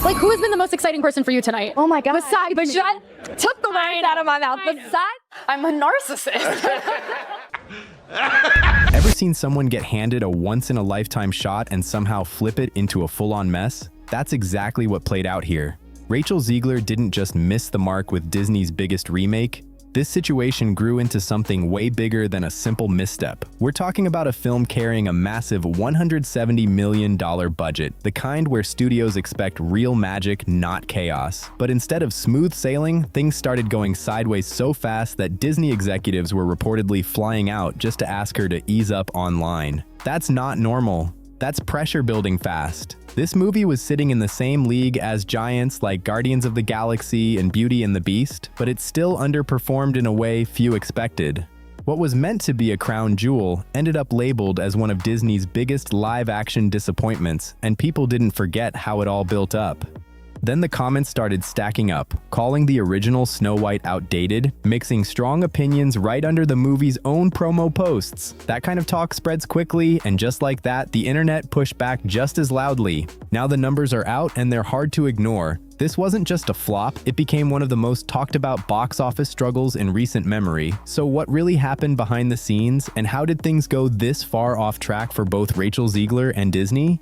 Like, who has been the most exciting person for you tonight? Oh my God. Besides, but shut took the words out of my mouth. Besides, I'm a narcissist. Ever seen someone get handed a once-in-a-lifetime shot and somehow flip it into a full-on mess? That's exactly what played out here. Rachel Zegler didn't just miss the mark with Disney's biggest remake. This situation grew into something way bigger than a simple misstep. We're talking about a film carrying a massive $170 million budget, the kind where studios expect real magic, not chaos. But instead of smooth sailing, things started going sideways so fast that Disney executives were reportedly flying out just to ask her to ease up online. That's not normal. That's pressure building fast. This movie was sitting in the same league as giants like Guardians of the Galaxy and Beauty and the Beast, but it still underperformed in a way few expected. What was meant to be a crown jewel ended up labeled as one of Disney's biggest live-action disappointments, and people didn't forget how it all built up. Then the comments started stacking up, calling the original Snow White outdated, mixing strong opinions right under the movie's own promo posts. That kind of talk spreads quickly, and just like that, the internet pushed back just as loudly. Now the numbers are out and they're hard to ignore. This wasn't just a flop, it became one of the most talked about box office struggles in recent memory. So what really happened behind the scenes, and how did things go this far off track for both Rachel Zegler and Disney?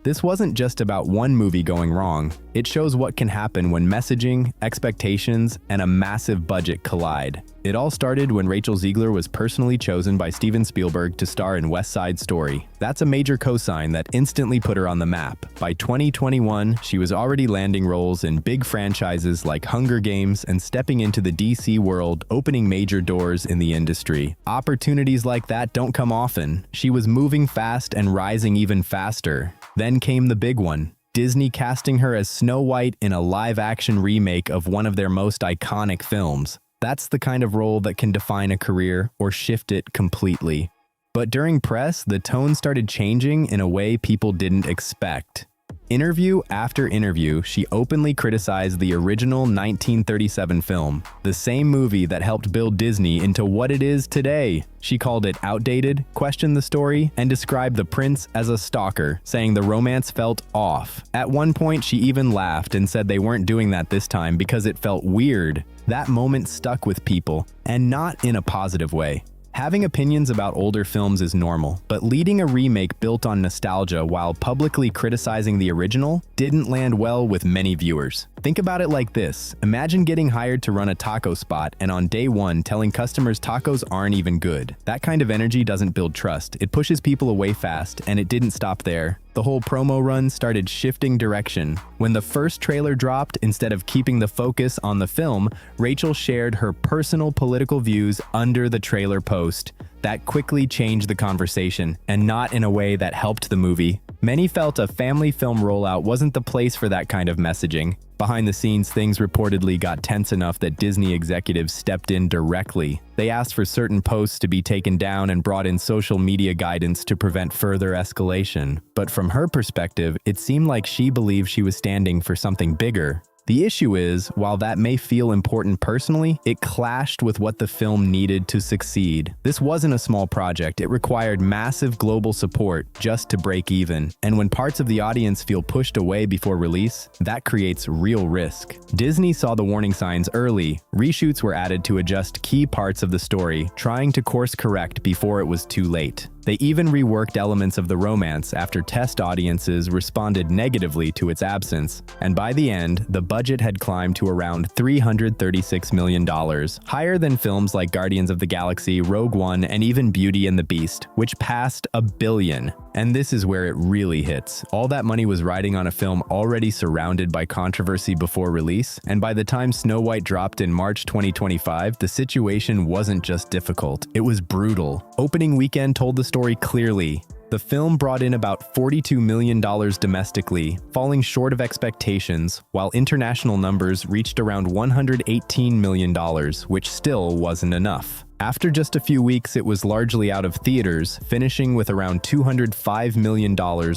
This wasn't just about one movie going wrong. It shows what can happen when messaging, expectations, and a massive budget collide. It all started when Rachel Zegler was personally chosen by Steven Spielberg to star in West Side Story. That's a major cosign that instantly put her on the map. By 2021, she was already landing roles in big franchises like Hunger Games and stepping into the DC world, opening major doors in the industry. Opportunities like that don't come often. She was moving fast and rising even faster. Then came the big one. Disney casting her as Snow White in a live-action remake of one of their most iconic films. That's the kind of role that can define a career or shift it completely. But during press, the tone started changing in a way people didn't expect. Interview after interview, she openly criticized the original 1937 film, the same movie that helped build Disney into what it is today. She called it outdated, questioned the story, and described the prince as a stalker, saying the romance felt off. At one point, she even laughed and said they weren't doing that this time because it felt weird. That moment stuck with people, and not in a positive way. Having opinions about older films is normal, but leading a remake built on nostalgia while publicly criticizing the original didn't land well with many viewers. Think about it like this. Imagine getting hired to run a taco spot and on day one telling customers tacos aren't even good. That kind of energy doesn't build trust. It pushes people away fast, and it didn't stop there. The whole promo run started shifting direction. When the first trailer dropped, instead of keeping the focus on the film, Rachel shared her personal political views under the trailer post. That quickly changed the conversation, and not in a way that helped the movie. Many felt a family film rollout wasn't the place for that kind of messaging. Behind the scenes, things reportedly got tense enough that Disney executives stepped in directly. They asked for certain posts to be taken down and brought in social media guidance to prevent further escalation. But from her perspective, it seemed like she believed she was standing for something bigger. The issue is, while that may feel important personally, it clashed with what the film needed to succeed. This wasn't a small project. It required massive global support just to break even. And when parts of the audience feel pushed away before release, that creates real risk. Disney saw the warning signs early. Reshoots were added to adjust key parts of the story, trying to course correct before it was too late. They even reworked elements of the romance after test audiences responded negatively to its absence. And by the end, the budget had climbed to around $336 million, higher than films like Guardians of the Galaxy, Rogue One, and even Beauty and the Beast, which passed $1 billion. And this is where it really hits. All that money was riding on a film already surrounded by controversy before release, and by the time Snow White dropped in March 2025, the situation wasn't just difficult, it was brutal. Opening weekend told the story clearly. The film brought in about $42 million domestically, falling short of expectations, while international numbers reached around $118 million, which still wasn't enough. After just a few weeks, it was largely out of theaters, finishing with around $205 million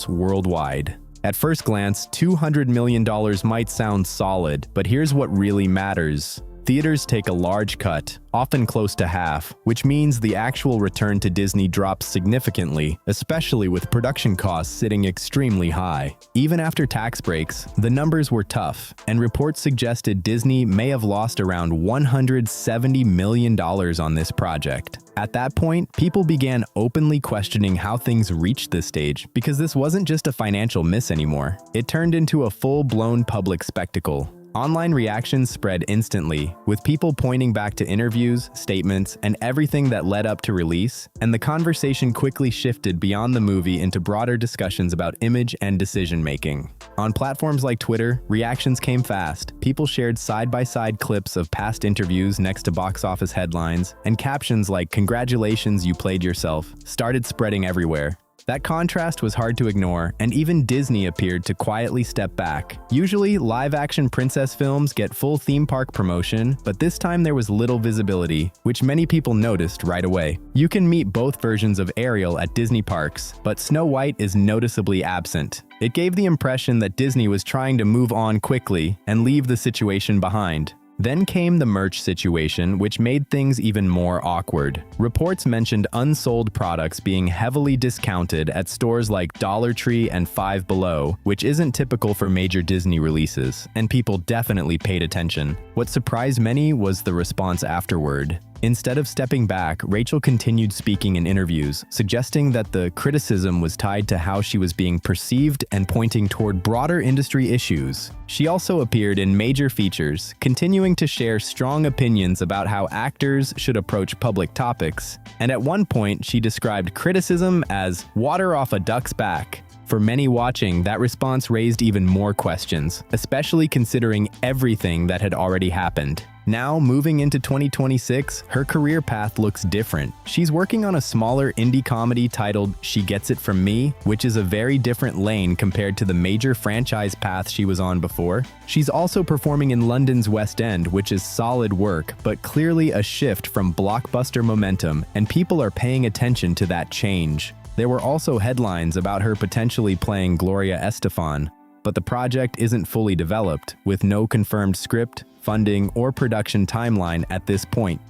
worldwide. At first glance, $200 million might sound solid, but here's what really matters. theaters take a large cut, often close to half, which means the actual return to Disney drops significantly, especially with production costs sitting extremely high. Even after tax breaks, the numbers were tough, and reports suggested Disney may have lost around $170 million on this project. At that point, people began openly questioning how things reached this stage because this wasn't just a financial miss anymore. It turned into a full-blown public spectacle. Online reactions spread instantly, with people pointing back to interviews, statements, and everything that led up to release, and the conversation quickly shifted beyond the movie into broader discussions about image and decision-making. On platforms like Twitter, reactions came fast. People shared side-by-side clips of past interviews next to box office headlines, and captions like "Congratulations, you played yourself" started spreading everywhere. That contrast was hard to ignore, and even Disney appeared to quietly step back. Usually, live-action princess films get full theme park promotion, but this time there was little visibility, which many people noticed right away. You can meet both versions of Ariel at Disney parks, but Snow White is noticeably absent. It gave the impression that Disney was trying to move on quickly and leave the situation behind. Then came the merch situation, which made things even more awkward. Reports mentioned unsold products being heavily discounted at stores like Dollar Tree and Five Below, which isn't typical for major Disney releases, and people definitely paid attention. What surprised many was the response afterward. Instead of stepping back, Rachel continued speaking in interviews, suggesting that the criticism was tied to how she was being perceived and pointing toward broader industry issues. She also appeared in major features, continuing to share strong opinions about how actors should approach public topics. And at one point, she described criticism as water off a duck's back. For many watching, that response raised even more questions, especially considering everything that had already happened. Now, moving into 2026, her career path looks different. She's working on a smaller indie comedy titled She Gets It From Me, which is a very different lane compared to the major franchise path she was on before. She's also performing in London's West End, which is solid work, but clearly a shift from blockbuster momentum, and people are paying attention to that change. There were also headlines about her potentially playing Gloria Estefan, but the project isn't fully developed, with no confirmed script, funding, or production timeline at this point.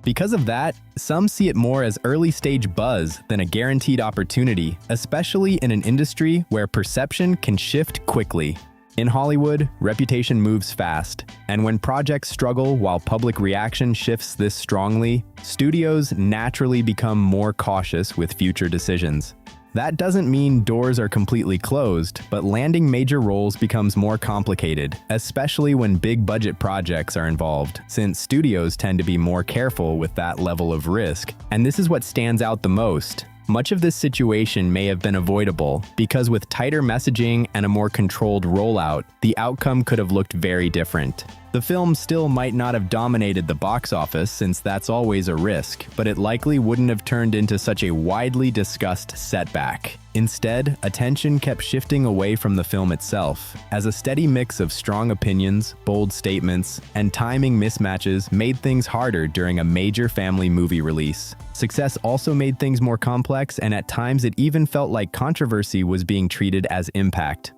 Because of that, some see it more as early-stage buzz than a guaranteed opportunity, especially in an industry where perception can shift quickly. In Hollywood, reputation moves fast, and when projects struggle while public reaction shifts this strongly, studios naturally become more cautious with future decisions. That doesn't mean doors are completely closed, but landing major roles becomes more complicated, especially when big-budget projects are involved, since studios tend to be more careful with that level of risk. And this is what stands out the most. Much of this situation may have been avoidable, because with tighter messaging and a more controlled rollout, the outcome could have looked very different. The film still might not have dominated the box office, since that's always a risk, but it likely wouldn't have turned into such a widely discussed setback. Instead, attention kept shifting away from the film itself, as a steady mix of strong opinions, bold statements, and timing mismatches made things harder during a major family movie release. Success also made things more complex, and at times it even felt like controversy was being treated as impact.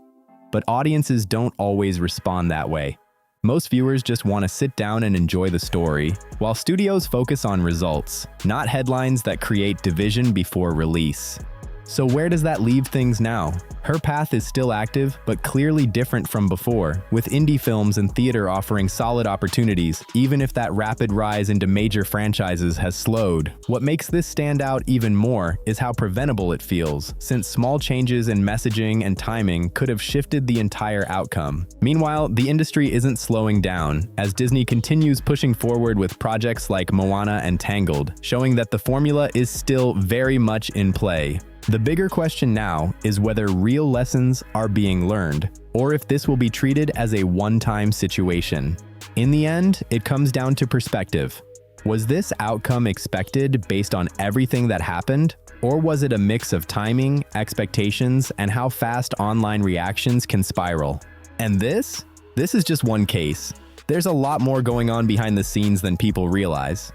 But audiences don't always respond that way. Most viewers just want to sit down and enjoy the story, while studios focus on results, not headlines that create division before release. So where does that leave things now? Her path is still active, but clearly different from before, with indie films and theater offering solid opportunities, even if that rapid rise into major franchises has slowed. What makes this stand out even more is how preventable it feels, since small changes in messaging and timing could have shifted the entire outcome. Meanwhile, the industry isn't slowing down, as Disney continues pushing forward with projects like Moana and Tangled, showing that the formula is still very much in play. The bigger question now is whether real lessons are being learned, or if this will be treated as a one-time situation. In the end, it comes down to perspective. Was this outcome expected based on everything that happened, or was it a mix of timing, expectations, and how fast online reactions can spiral? And this is just one case. There's a lot more going on behind the scenes than people realize.